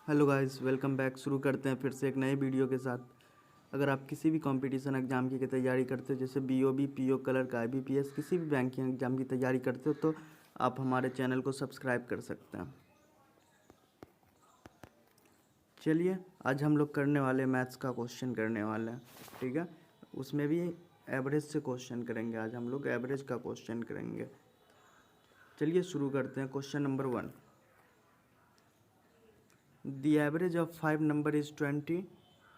Hello guys, welcome back. शुरू करते हैं फिर से एक नए वीडियो के साथ। अगर आप किसी भी कंपटीशन एग्ज़ाम की तैयारी करते हो, जैसे बीओबी, पीओ क्लर्क, आईबीपीएस, किसी भी बैंकिंग एग्ज़ाम की तैयारी करते हो, तो आप हमारे चैनल को सब्सक्राइब कर सकते हैं। चलिए, आज हम लोग करने वाले मैथ्स का क्वेश्चन करने वाले हैं, ठीक है। उसमें भी एवरेज से क्वेश्चन करेंगे। आज हम लोग एवरेज का क्वेश्चन करेंगे। चलिए शुरू करते हैं। Question number 1, The average of 5 number is 20.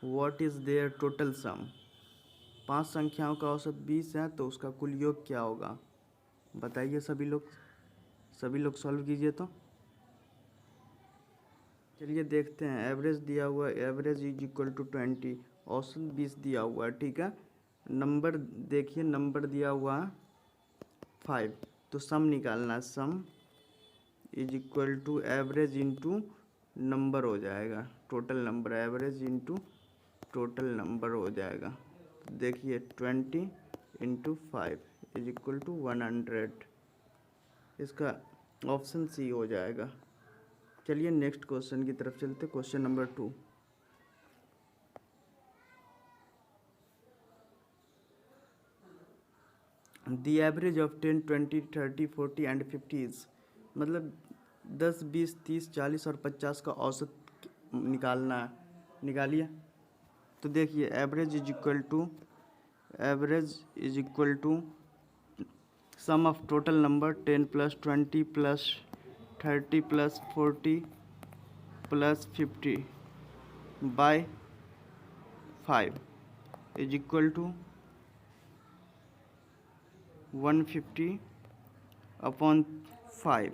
What is their total sum? 5 संख्याओं का औसत 20 है, तो उसका कुल योग क्या होगा? बताइए सभी लोग सॉल्व कीजिए। तो चलिए देखते हैं। एवरेज दिया हुआ, एवरेज इज इक्वल टू 20, औसत 20 दिया हुआ है, ठीक है। नंबर देखिए, नंबर दिया हुआ 5, तो सम निकालना है। Sum is equal to average into number हो जाएगा, total number. Average into total number हो जाएगा। देखिए 20 इंटू 5 इज इक्वल टू 100। इसका ऑप्शन सी हो जाएगा। चलिए नेक्स्ट क्वेश्चन की तरफ चलते। Question number 2, the average of 10, 20, 30, 40 and 50 is, मतलब 10, 20, 30, 40 और 50 का औसत निकालना है। निकालिए। तो देखिए average is equal to sum of total number 10 plus 20 plus 30 plus 40 plus 50 by 5 is equal to 150 upon 5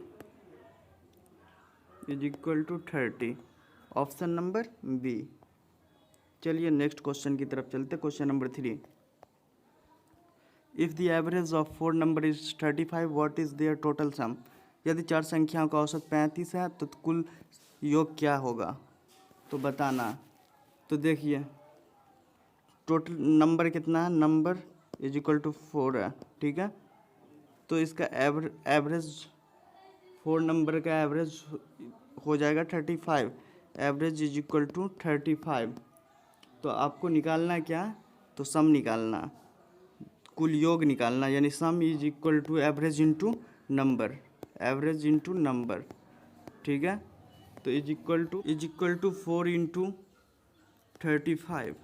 is equal to 30। Option number B. चलिए नेक्स्ट क्वेश्चन की तरफ चलते। Question number 3, if the average of 4 number is 35, what is their total sum? यदि 4 संख्याओं का औसत 35 है, तो कुल योग क्या होगा? तो बताना। तो देखिए टोटल नंबर कितना है, नंबर इज इक्वल टू 4 है, ठीक है। तो इसका एवरेज 4 नंबर का एवरेज हो जाएगा 35। Average is equal to 35। तो आपको निकालना क्या? तो सम निकालना, कुल योग निकालना, यानी sum is equal to average into number. Average into number, ठीक है। तो is equal to 4 into 35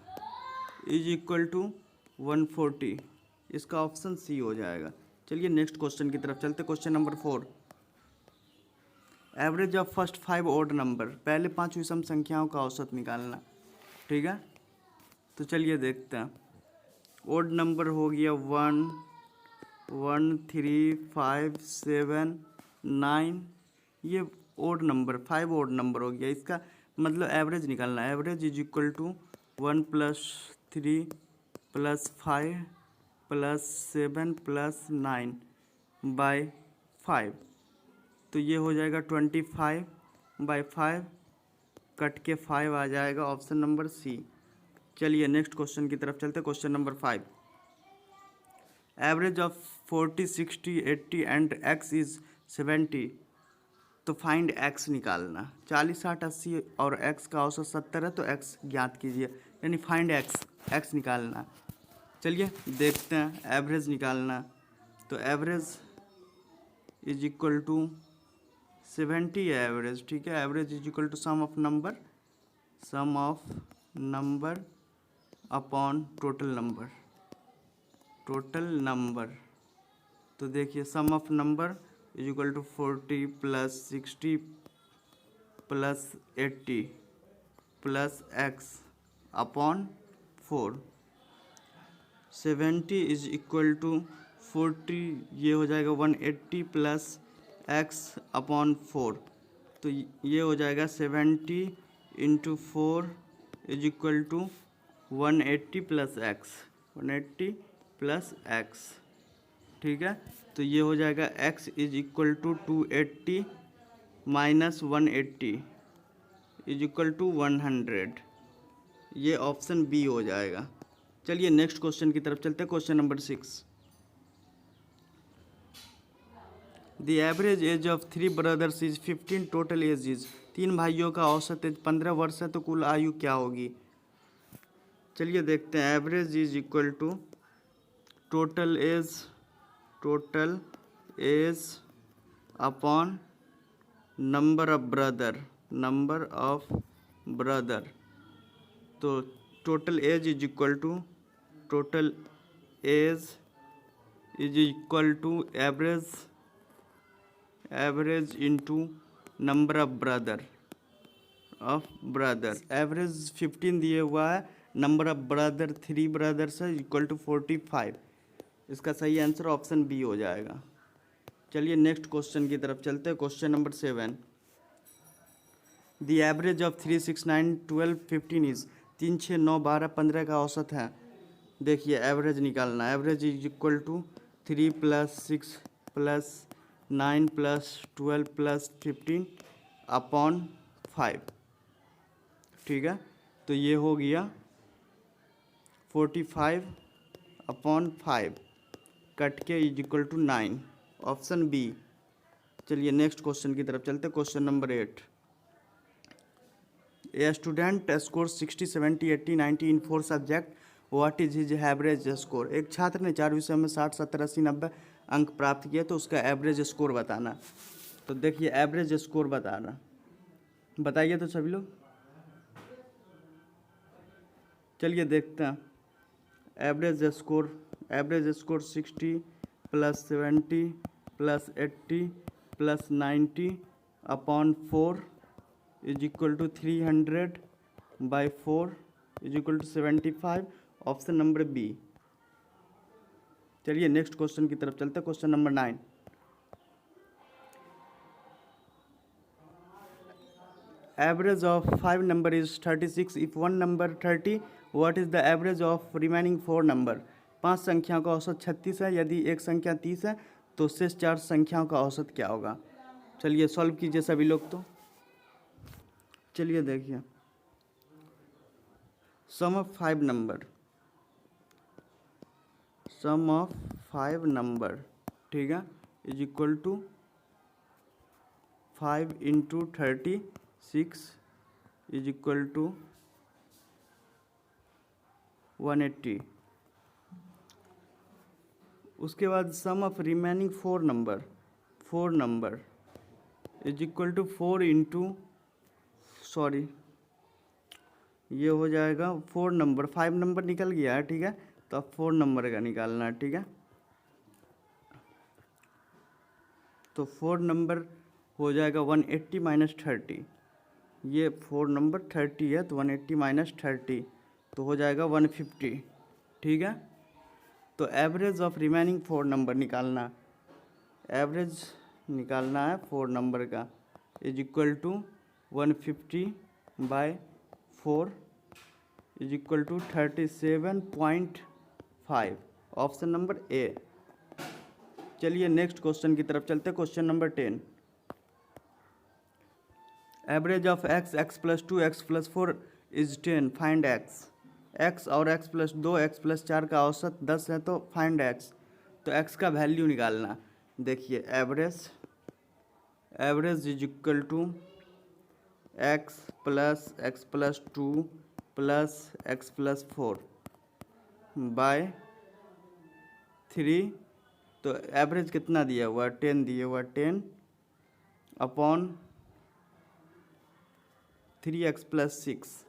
is equal to 140। इसका ऑप्शन सी हो जाएगा। चलिए नेक्स्ट क्वेश्चन की तरफ चलते। Question number 4, average of first 5 odd number, पहले 5 विषम संख्याओं का औसत निकालना, ठीक है। तो चलिए देखते हैं। ओड नंबर हो गया 1, 1, 3, 5, 7, 9। ये ओड नंबर, 5 ओड नंबर हो गया। इसका मतलब एवरेज निकालना है। Average is equal to 1 plus 3 plus 5 plus 7 plus 9 by 5। तो ये हो जाएगा 25 बाय 5, कट के 5 आ जाएगा। Option number C. चलिए नेक्स्ट क्वेश्चन की तरफ चलते। Question number 5, average of 40, 60, 80 and X is 70। तो फाइंड एक्स निकालना। 40, 60, 80 और एक्स का औसत 70 है, तो एक्स ज्ञात कीजिए, यानी फाइंड एक्स निकालना। चलिए देखते हैं। एवरेज निकालना, तो एवरेज इज इक्वल टू 70 है एवरेज, ठीक है। Average is equal to sum of number upon total number. तो देखिए sum of number is equal to 40 plus 60 plus 80 plus X upon 4। 70 is equal to 40, ये हो जाएगा 180 प्लस एक्स अपॉन 4। तो ये हो जाएगा 70 into 4 is equal to 180 plus X, 180 plus X, ठीक है। तो ये हो जाएगा x is equal to 280 minus 180 is equal to 100। ये ऑप्शन बी हो जाएगा। चलिए नेक्स्ट क्वेश्चन की तरफ चलते हैं। Question number 6, the average age of 3 brothers is 15, total age is. 3 भाइयों का औसत एज 15 वर्ष है, तो कुल आयु क्या होगी? चलिए देखते हैं। Average is equal to total age upon number of brother. तो total age is equal to average into number of brother. Average 15 दिए हुआ है, नंबर ऑफ ब्रदर 3 ब्रदर्स है, इक्वल टू 45। इसका सही आंसर ऑप्शन बी हो जाएगा। चलिए नेक्स्ट क्वेश्चन की तरफ चलते हैं। Question number 7, the average of 3, 6, 9, 12, 15 is. 3, 6, 9, 12, 15 का औसत है। देखिए एवरेज निकालना। Average is equal to 3 + 6 + 9 + 12 + 15 upon 5। ठीक है, तो ये हो गया 45 अपॉन 5 कट के is equal to 9, option B. चलिए नेक्स्ट क्वेश्चन की तरफ चलते हैं। Question number 8, a student score 60, 70, 80, 90 in 4 subject, what is his average score. एक छात्र ने 4 विषयों में 60, 70, 80, 90 अंक प्राप्त किए, तो उसका एवरेज स्कोर बताना। तो देखिए एवरेज स्कोर बताना, बताइए तो सभी लोग। चलिए देखते हैं। Average score 60 + 70 + 80 + 90 upon 4 is equal to 300/4 is equal to 75, option number B. चलिए नेक्स्ट क्वेश्चन की तरफ चलते हैं। Question number 9, average of 5 number is 36, if 1 number 30, what is the average of remaining 4 number. 5 संख्याओं का औसत 36 है, यदि एक संख्या 30 है तो शेष 4 संख्याओं का औसत क्या होगा। चलिए सॉल्व कीजिए सभी लोग। तो चलिए देखिए, सम ऑफ 5 नंबर, ठीक है, is equal to 5 × 36 is equal to 180। उसके बाद sum of remaining 4 number is equal to 4 × sorry ये हो जाएगा 4 नंबर, 5 नंबर निकल गया है, ठीक है, तो अब 4 नंबर का निकालना है, ठीक है। तो 4 नंबर हो जाएगा 180 - 30। ये 4 नंबर 30 है, तो 180 - 30 तो हो जाएगा 150, ठीक है। तो एवरेज ऑफ रिमेनिंग 4 नंबर निकालना, एवरेज निकालना है 4 नंबर का, is equal to 150/4 is equal to 37.5, option number A. चलिए नेक्स्ट क्वेश्चन की तरफ चलते हैं। Question number 10, average of x + 2 x + 4 is 10, find x और x + 2 x + 4 का औसत 10 है, तो फाइंड x। तो x का वैल्यू निकालना। देखिए average is equal to x + x + 2 + x + 4 by 3। तो एवरेज कितना दिया हुआ है, 10 दिया हुआ है, 10 upon 3x + 6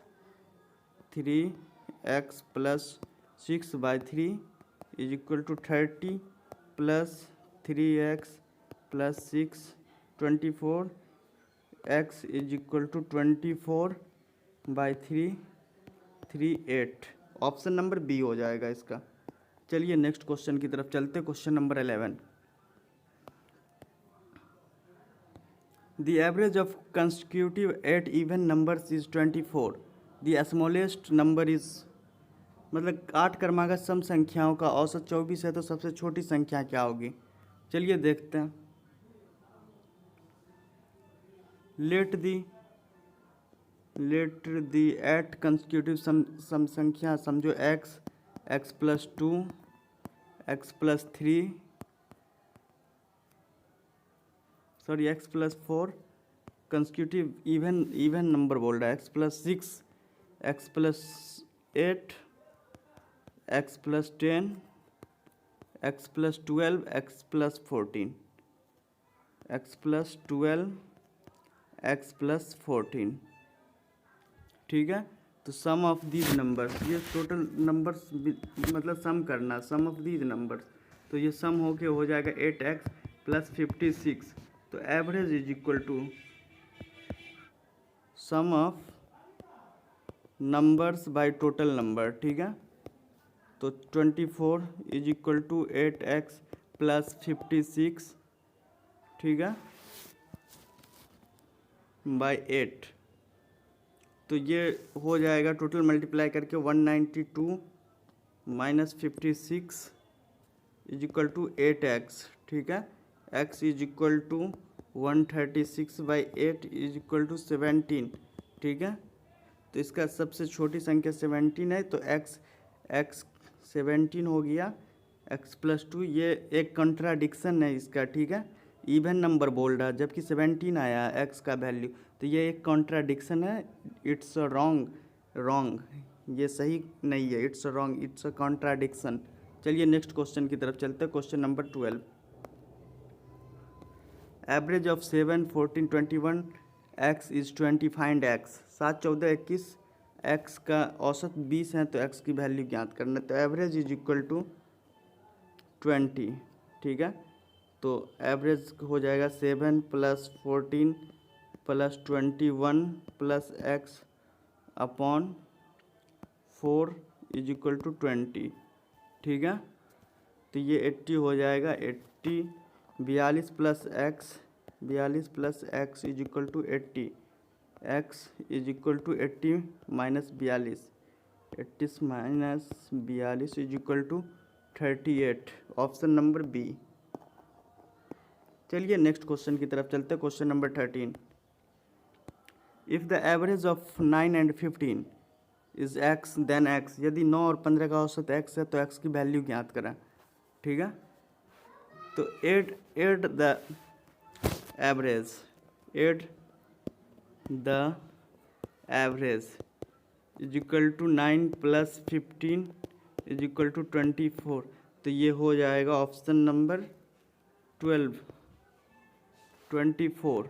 3x + 6/3 is equal to 30 + 3x + 6 24, x is equal to 24/3 38, option number B हो जाएगा इसका। चलिए नेक्स्ट क्वेश्चन की तरफ चलते हैं। Question number 11, the average of consecutive 8 even numbers is 24, the smallest number is, मतलब 8 क्रमागत सम संख्याओं का औसत 24 है, तो सबसे छोटी संख्या क्या होगी। चलिए देखते हैं। लेट दी 8 कंसेक्यूटिव सम संख्या, समझो x + 2 x + 3 sorry x+4 consecutive even number बोल रहा है, x+6, x+8, x+10, x+12, x+14, x+12, x+14, ठीक है। तो सम ऑफ दीज नंबर्स, ये टोटल नंबर्स मतलब सम करना, सम ऑफ दीज नंबर्स, तो ये सम होके हो जाएगा 8x + 56। तो average is equal to sum of numbers by total number, ठीक है। तो 24 इज इक्वल टू 8x + 56, ठीक है, बाय 8। तो ये हो जाएगा टोटल मल्टीप्लाई करके 192 - 56 इज इक्वल टू 8x, ठीक है। x is equal to 136/8 is equal to 17, ठीक है। तो इसका सबसे छोटी संख्या 17 है, तो x 17 हो गया, x+2, ये एक कंट्राडिक्शन है इसका, ठीक है। इवन नंबर बोल रहा है जबकि 17 आया है x का वैल्यू, तो ये एक कॉन्ट्राडिक्शन है। इट्स रॉन्ग, ये सही नहीं है, it's wrong, it's a contradiction. चलिए नेक्स्ट क्वेश्चन की तरफ चलते हैं। Question number 12, average of 7, 14, 21 x is 20, find x। 7, 14, 21 x का औसत 20 है, तो x की वैल्यू ज्ञात करना है। तो एवरेज इज इक्वल टू 20, ठीक है। तो एवरेज हो जाएगा 7 + 14 + 21 + x upon 4 is equal to 20, ठीक है। तो ये 80 हो जाएगा, 80, 42 + x is equal to 80, x is equal to 80 - 42, 80 - 42 is equal to 38, option number B. चलिए नेक्स्ट क्वेश्चन की तरफ चलते हैं। Question number 13, if the average of 9 and 15 is x then x, यदि 9 और 15 का औसत x है तो x की वैल्यू ज्ञात करें, ठीक है। तो add the average is equal to 9 + 15 is equal to 24। तो ये हो जाएगा ऑप्शन नंबर 12, 24।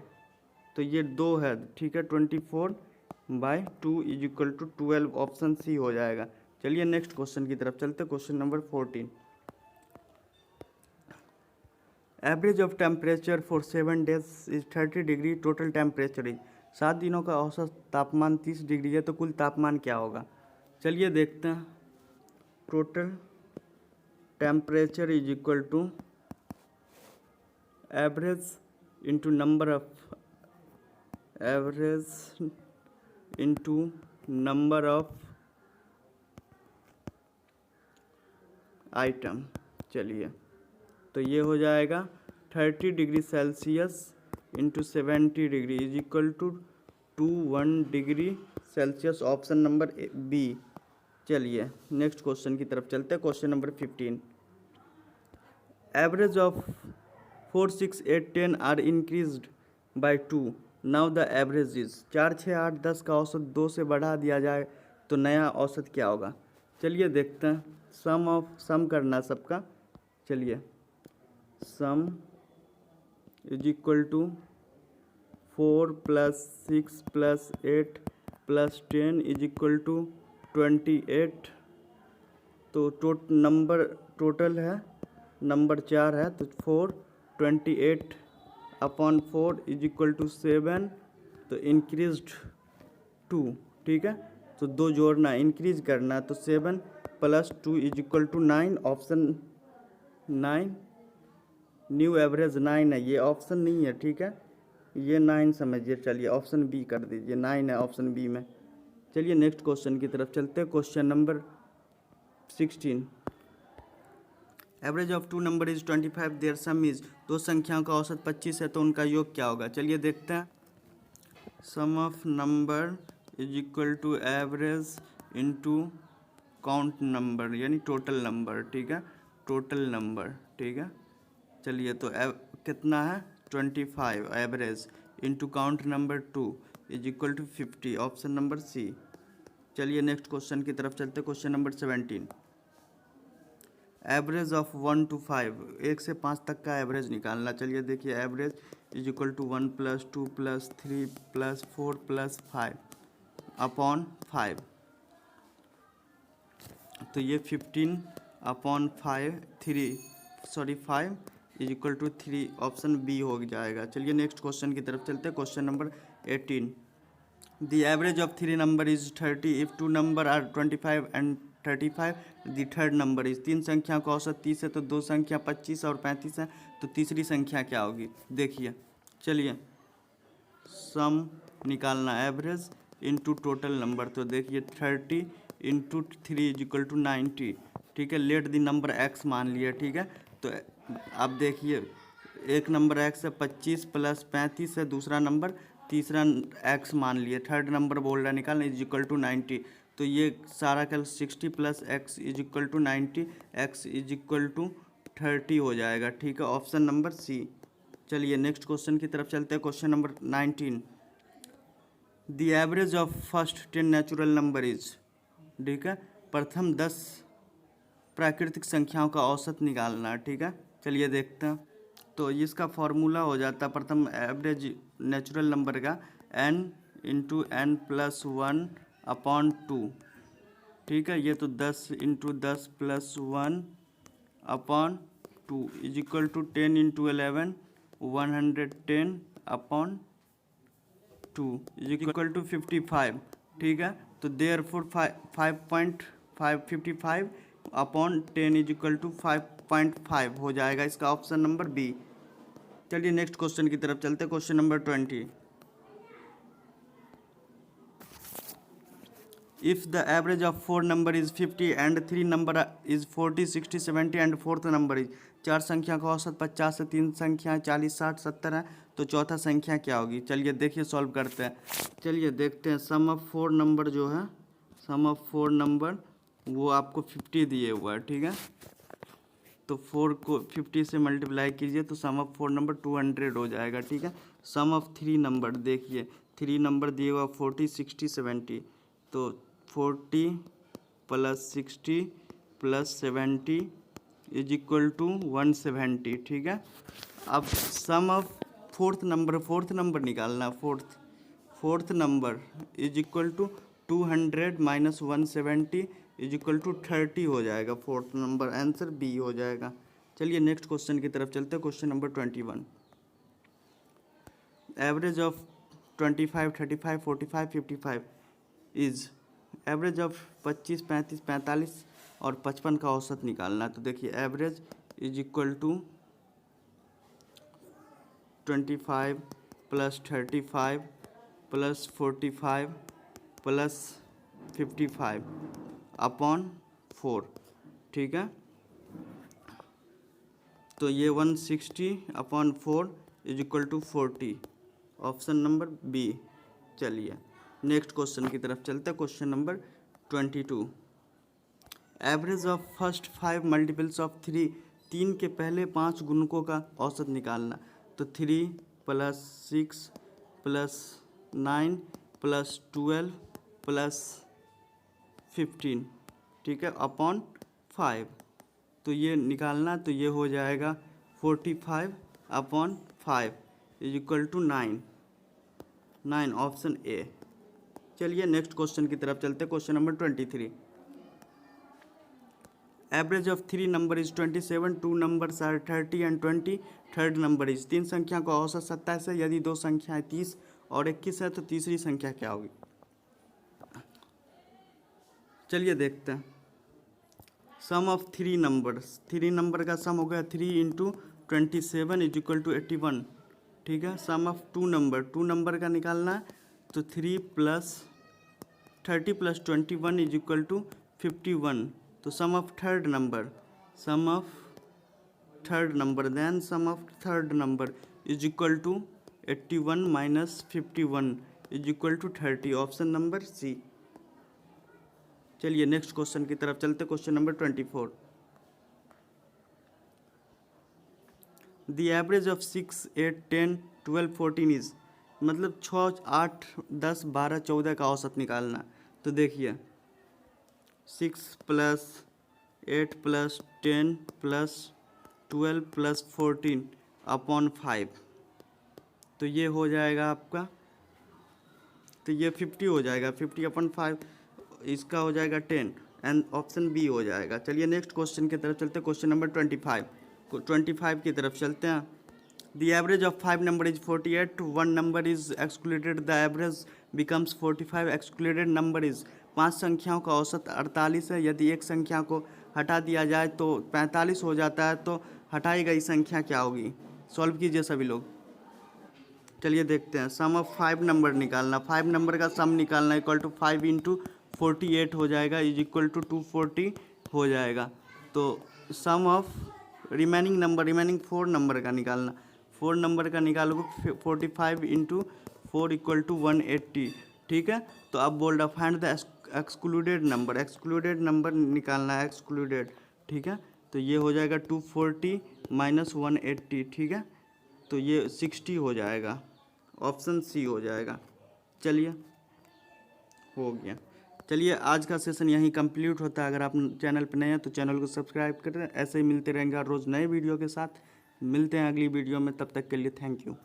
तो ये 2 है, ठीक है, 24/2 is equal to 12, option C हो जाएगा। चलिए नेक्स्ट क्वेश्चन की तरफ चलते हैं। Question number 14, average of temperature for 7 days is 30 degree, total temperature is, 7 दिनों का औसत तापमान 30 डिग्री है, तो कुल तापमान क्या होगा। चलिए देखते हैं। Total temperature is equal to average into number of item. चलिए, तो ये हो जाएगा 30 degree Celsius into 70 degree is equal to 21 degree Celsius, option number B. चलिए नेक्स्ट क्वेश्चन की तरफ चलते हैं। Question number 15, average of 4, 6, 8, 10 are increased by 2, now the average is. 4, 6, 8, 10 का औसत 2 से बढ़ा दिया जाए तो नया औसत क्या होगा। चलिए देखते हैं। सम करना सबका। चलिए, sum is equal to 4 + 6 + 8 + 10 is equal to 28। तो टोटल है, नंबर 4 है, तो 4, 28 अपॉन 4 इज इक्वल टू 7। तो इंक्रीज्ड 2, ठीक है। तो 2 जोड़ना, इंक्रीज करना, तो 7 + 2 is equal to 9, option 9। New average 9 है, ये ऑप्शन नहीं है, ठीक है, ये 9 समझिए। चलिए ऑप्शन बी कर दीजिए, 9 है ऑप्शन बी में। चलिए नेक्स्ट क्वेश्चन की तरफ चलते हैं। Question number 16, average of 2 number is 25, their sum is. 2 संख्याओं का औसत 25 है, तो उनका योग क्या होगा। चलिए देखते हैं। Sum of number is equal to average into count number, यानी टोटल नंबर, ठीक है, टोटल नंबर, ठीक है। चलिए, तो कितना है 25 average into count number 2 is equal to 50, option number C. चलिए नेक्स्ट क्वेश्चन की तरफ चलते, question number 17। Average of 1 to 5, 1 से 5 तक का एवरेज निकालना। चलिए देखिए, average is equal to 1 + 2 + 3 + 4 + 5 upon 5। तो ये 15 upon 5 is equal to 3, option B हो जाएगा। चलिए नेक्स्ट क्वेश्चन की तरफ चलते हैं, question number 18। The average of 3 number is 30 if 2 number are 25 and 35, the third number is. 3 संख्या का औसत 30 है तो 2 संख्या 25 और 35 है, तो तीसरी संख्या क्या होगी? देखिए, चलिए सम निकालना, एवरेज इंटू टोटल नंबर। तो देखिए 30 इंटू 3 इज इक्वल टू 90, ठीक है। लेट द नंबर एक्स मान लिया, ठीक है। तो अब देखिए, एक नंबर एक्स है, 25 + 35 है दूसरा नंबर, तीसरा एक्स मान लिया, थर्ड नंबर बोल रहा है निकालना, इज इक्वल टू 90। तो ये सारा कल 60 + x is equal to 90, x is equal to 30 हो जाएगा, ठीक है, ऑप्शन नंबर सी। चलिए नेक्स्ट क्वेश्चन की तरफ चलते हैं, question number 19। The average of first 10 natural number is, ठीक है, प्रथम 10 प्राकृतिक संख्याओं का औसत निकालना, ठीक है। चलिए देखते हैं, तो इसका फॉर्मूला हो जाता है प्रथम एवरेज नेचुरल नंबर का n इंटू n + 1 अपॉन 2, ठीक है। ये तो 10 into 10 + 1 upon 2 is equal to 10 into 11 110 upon 2 is equal to 55, ठीक है। तो therefore 5.555 upon 10 is equal to 5.5 हो जाएगा, इसका ऑप्शन नंबर बी। चलिए नेक्स्ट क्वेश्चन की तरफ चलते हैं, question number 20। If the average of 4 number is 50 and 3 number is 40 60 70 and fourth number is, 4 संख्या का औसत 50 है, 3 संख्या 40 60 70 है, तो चौथा संख्या क्या होगी? चलिए देखिए सॉल्व करते हैं। चलिए देखते हैं, सम ऑफ 4 नंबर जो है, सम ऑफ 4 नंबर वो आपको 50 दिए हुआ है, ठीक है। तो 4 को 50 से मल्टीप्लाई कीजिए तो सम ऑफ 4 नंबर 200 हो जाएगा, ठीक है। सम ऑफ 3 नंबर देखिए, 3 नंबर दिए हुआ 40 60 70, तो 40 + 60 + 70 इज इक्वल टू 170, ठीक है। अब सम ऑफ फोर्थ नंबर निकालना, fourth number is equal to 200 - 170 is equal to 30 हो जाएगा, फोर्थ नंबर, आंसर बी हो जाएगा। चलिए नेक्स्ट क्वेश्चन की तरफ चलते हैं, question number 21। Average of 25 35 45 55 is, average of 25 35 45 और 55 का औसत निकालना। तो देखिए average is equal to 25 + 35 + 45 + 55 upon 4, ठीक है। तो ये 160 upon 4 is equal to 40, option number B. चलिए नेक्स्ट क्वेश्चन की तरफ चलते हैं, question number 22। Average of first 5 multiples of 3, 3 के पहले 5 गुणकों का औसत निकालना। तो 3 + 6 + 9 + 12 + 15, ठीक है, अपॉन 5। तो ये निकालना, तो ये हो जाएगा 45 upon 5 is equal to 9, option A. चलिए नेक्स्ट क्वेश्चन की तरफ चलते हैं, question number 23। Average of 3 number is 27, 2 numbers are 30 and 20, third number is. 3 संख्या का औसत 27 है, यदि 2 संख्याएं 30 और 21 है तो तीसरी संख्या क्या होगी? चलिए देखते हैं, सम ऑफ 3 नंबर्स, 3 नंबर का सम हो गया 3 इंटू 27 इज इक्वल टू 81, ठीक है। सम ऑफ 2 नंबर का निकालना है, तो 3 + 30 + 21 इज इक्वल टू 51। तो sum of third number then sum of third number is equal to 81 - 51 is equal to 30, option number C. चलिए नेक्स्ट क्वेश्चन की तरफ चलते, question number 24। The average of 6, 8, 10, 12, 14 is, मतलब 6, 8, 10, 12, 14 का औसत निकालना। तो देखिए 6 + 8 + 10 + 12 + 14 अपॉन 5, तो ये हो जाएगा आपका, तो ये 50 हो जाएगा, 50/5, इसका हो जाएगा 10 एंड ऑप्शन बी हो जाएगा। चलिए नेक्स्ट क्वेश्चन की तरफ चलते हैं, क्वेश्चन नंबर 25 की तरफ चलते हैं। The average of 5 number is 48, 1 number is excluded, the average becomes 45, excluded number is, 5 संख्याओं का औसत 48 है, यदि एक संख्या को हटा दिया जाए तो 45 हो जाता है, तो हटाई गई संख्या क्या होगी? सॉल्व कीजिए सभी लोग। चलिए देखते हैं, सम ऑफ 5 नंबर निकालना, 5 नंबर का सम निकालना, इक्वल टू 5 × 48 हो जाएगा, इज इक्वल टू 240 हो जाएगा। तो sum of remaining number, remaining 4 number का निकालना, 4 नंबर का निकालोगे 45 × 4 इक्वल टू 180, ठीक है। तो अब बोल रहा find the excluded number, excluded number निकालना है, एक्सक्लूडेड, ठीक है। तो ये हो जाएगा 240 - 180, ठीक है। तो ये 60 हो जाएगा, ऑप्शन सी हो जाएगा। चलिए हो गया। चलिए आज का सेशन यहीं कंप्लीट होता है। अगर आप चैनल पर नए हैं तो चैनल को सब्सक्राइब करें, ऐसे ही मिलते रहेंगे रोज़ नए वीडियो के साथ। मिलते हैं अगली वीडियो में, तब तक के लिए थैंक यू।